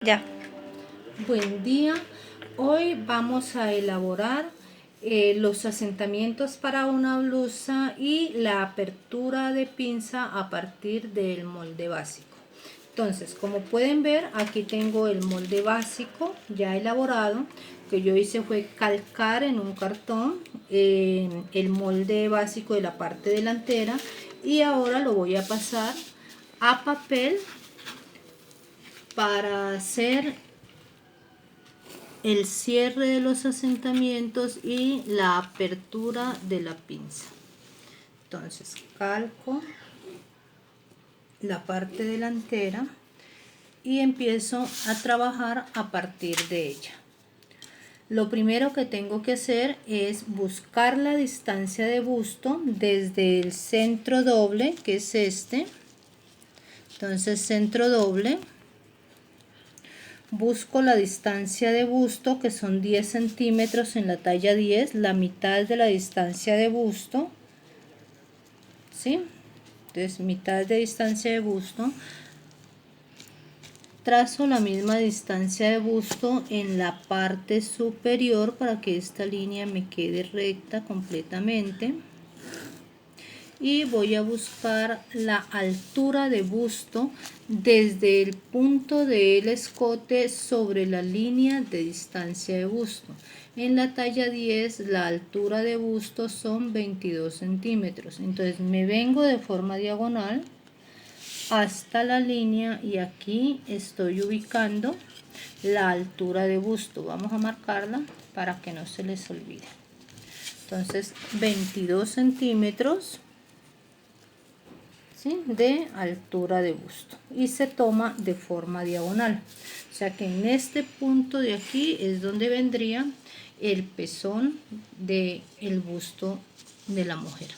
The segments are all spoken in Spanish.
Ya. Buen día, hoy vamos a elaborar los asentamientos para una blusa y la apertura de pinza a partir del molde básico. Entonces, como pueden ver, aquí tengo el molde básico ya elaborado. Lo que yo hice fue calcar en un cartón el molde básico de la parte delantera y ahora lo voy a pasar a papel para hacer el cierre de los asentamientos y la apertura de la pinza. Entonces calco la parte delantera y empiezo a trabajar a partir de ella. Lo primero que tengo que hacer es buscar la distancia de busto desde el centro doble, que es este. Entonces centro doble, busco la distancia de busto, que son 10 centímetros en la talla 10, la mitad de la distancia de busto, ¿sí? Entonces mitad de distancia de busto, trazo la misma distancia de busto en la parte superior para que esta línea me quede recta completamente. Y voy a buscar la altura de busto desde el punto del escote sobre la línea de distancia de busto. En la talla 10 la altura de busto son 22 centímetros. Entonces me vengo de forma diagonal hasta la línea y aquí estoy ubicando la altura de busto. Vamos a marcarla para que no se les olvide. Entonces 22 centímetros, ¿sí?, de altura de busto y se toma de forma diagonal. O sea que en este punto de aquí es donde vendría el pezón del busto de la mujer.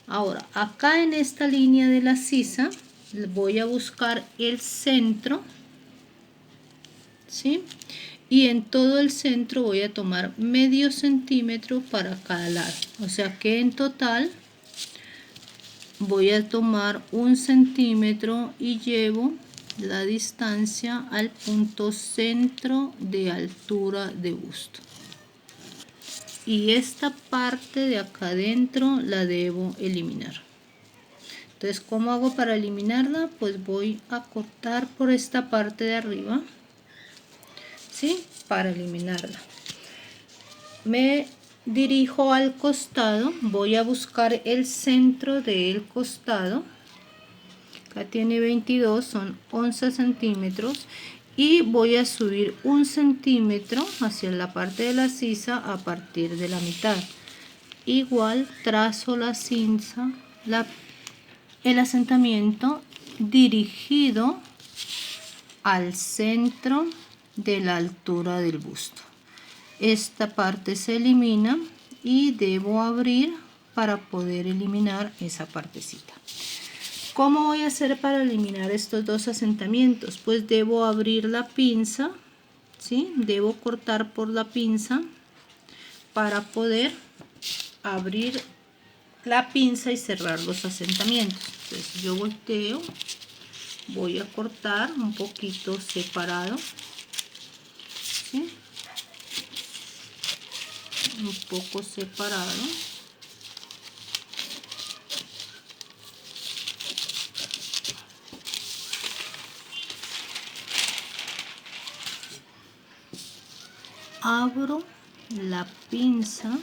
Ahora, acá en esta línea de la sisa voy a buscar el centro, ¿sí? Y en todo el centro voy a tomar medio centímetro para cada lado. O sea que en total voy a tomar 1 centímetro y llevo la distancia al punto centro de altura de busto. Y esta parte de acá adentro la debo eliminar. Entonces, ¿cómo hago para eliminarla? Pues voy a cortar por esta parte de arriba, ¿sí?, para eliminarla. Me dirijo al costado, voy a buscar el centro del costado. Acá tiene 22, son 11 centímetros. Y voy a subir 1 centímetro hacia la parte de la sisa a partir de la mitad. Igual trazo la cinza, el asentamiento dirigido al centro de la altura del busto. Esta parte se elimina y debo abrir para poder eliminar esa partecita. ¿Cómo voy a hacer para eliminar estos dos asentamientos? Pues debo abrir la pinza, ¿sí? Debo cortar por la pinza para poder abrir la pinza y cerrar los asentamientos. Entonces yo volteo, voy a cortar un poquito separado, ¿sí?, un poco separado. Abro la pinza.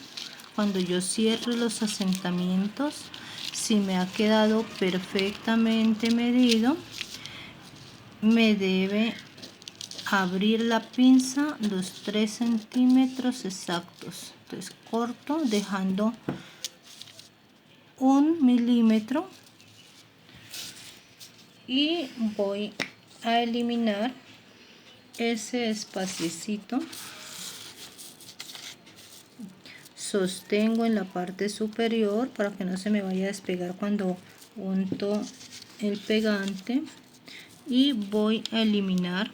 Cuando yo cierre los asentamientos, si me ha quedado perfectamente medido, me debe abrir la pinza los 3 centímetros exactos. Entonces corto dejando 1 milímetro y voy a eliminar ese espaciecito. Sostengo en la parte superior para que no se me vaya a despegar cuando unto el pegante y voy a eliminar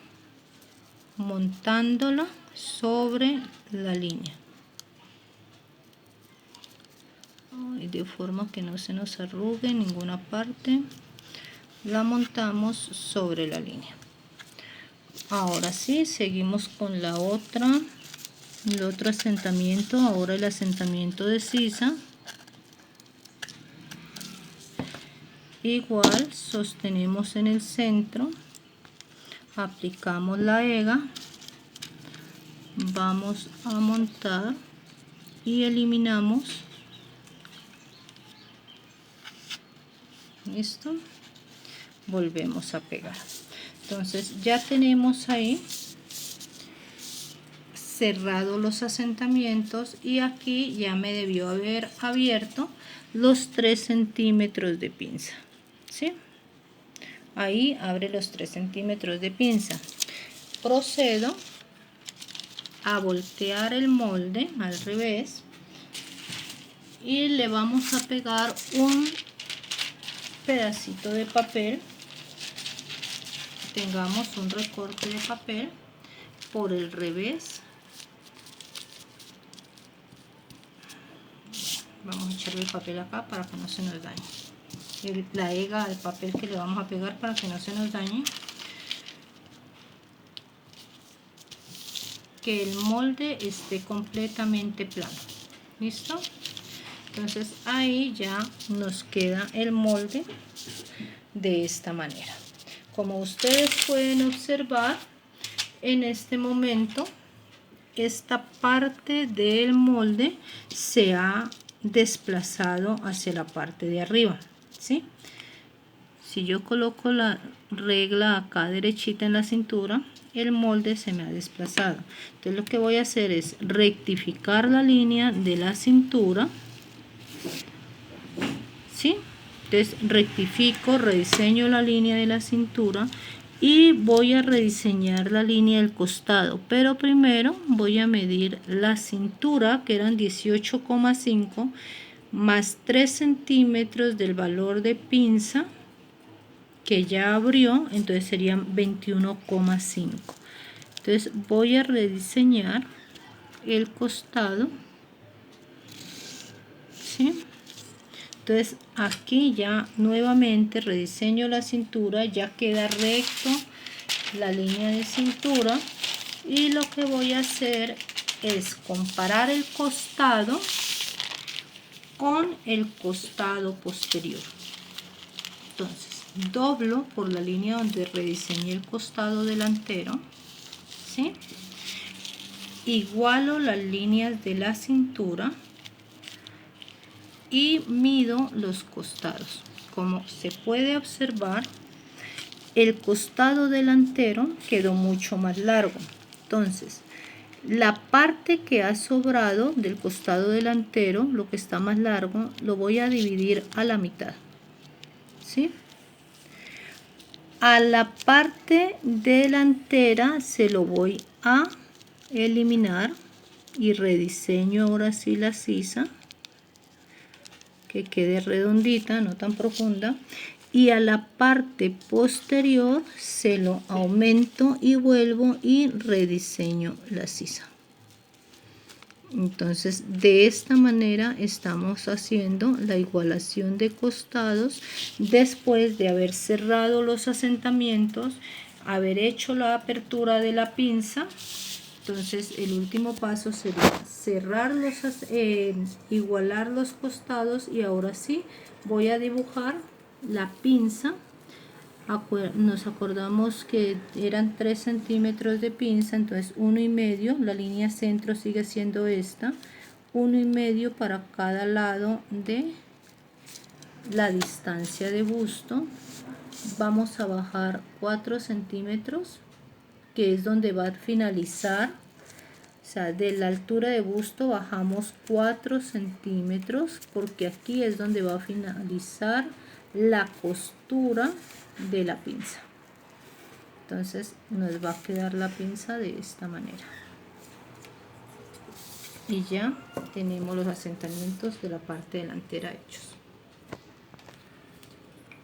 montándola sobre la línea, de forma que no se nos arrugue en ninguna parte. La montamos sobre la línea. Ahora sí, seguimos con el otro asentamiento. Ahora el asentamiento de sisa. Igual sostenemos en el centro, aplicamos la ega, vamos a montar y eliminamos. Listo, volvemos a pegar. Entonces ya tenemos ahí cerrado los asentamientos y aquí ya me debió haber abierto los 3 centímetros de pinza, ¿sí? Ahí abre los 3 centímetros de pinza. Procedo a voltear el molde al revés y le vamos a pegar un pedacito de papel. Tengamos un recorte de papel por el revés. Vamos a echarle el papel acá para que no se nos dañe. La ega al papel que le vamos a pegar para que no se nos dañe. Que el molde esté completamente plano. ¿Listo? Entonces ahí ya nos queda el molde de esta manera. Como ustedes pueden observar, en este momento esta parte del molde se ha desplazado hacia la parte de arriba, ¿sí? Si yo coloco la regla acá derechita en la cintura, el molde se me ha desplazado. Entonces lo que voy a hacer es rectificar la línea de la cintura, ¿sí? Entonces rectifico, rediseño la línea de la cintura y voy a rediseñar la línea del costado, pero primero voy a medir la cintura, que eran 18,5 más 3 centímetros del valor de pinza que ya abrió, entonces serían 21,5. Entonces voy a rediseñar el costado, ¿sí? Entonces aquí ya nuevamente rediseño la cintura, ya queda recto la línea de cintura y lo que voy a hacer es comparar el costado con el costado posterior. Entonces doblo por la línea donde rediseñé el costado delantero, ¿sí? Igualo las líneas de la cintura y mido los costados. Como se puede observar, el costado delantero quedó mucho más largo. Entonces, la parte que ha sobrado del costado delantero, lo que está más largo, lo voy a dividir a la mitad, ¿sí? A la parte delantera se lo voy a eliminar y rediseño ahora sí la sisa, que quede redondita, no tan profunda, y a la parte posterior se lo aumento y vuelvo y rediseño la sisa. Entonces de esta manera estamos haciendo la igualación de costados después de haber cerrado los asentamientos, haber hecho la apertura de la pinza. Entonces el último paso sería cerrar igualar los costados y ahora sí voy a dibujar la pinza. Nos acordamos que eran 3 centímetros de pinza, entonces 1,5, la línea centro sigue siendo esta, 1,5 para cada lado de la distancia de busto. Vamos a bajar 4 centímetros, que es donde va a finalizar, o sea, de la altura de busto bajamos 4 centímetros, porque aquí es donde va a finalizar la costura de la pinza. Entonces nos va a quedar la pinza de esta manera y ya tenemos los asentamientos de la parte delantera hechos.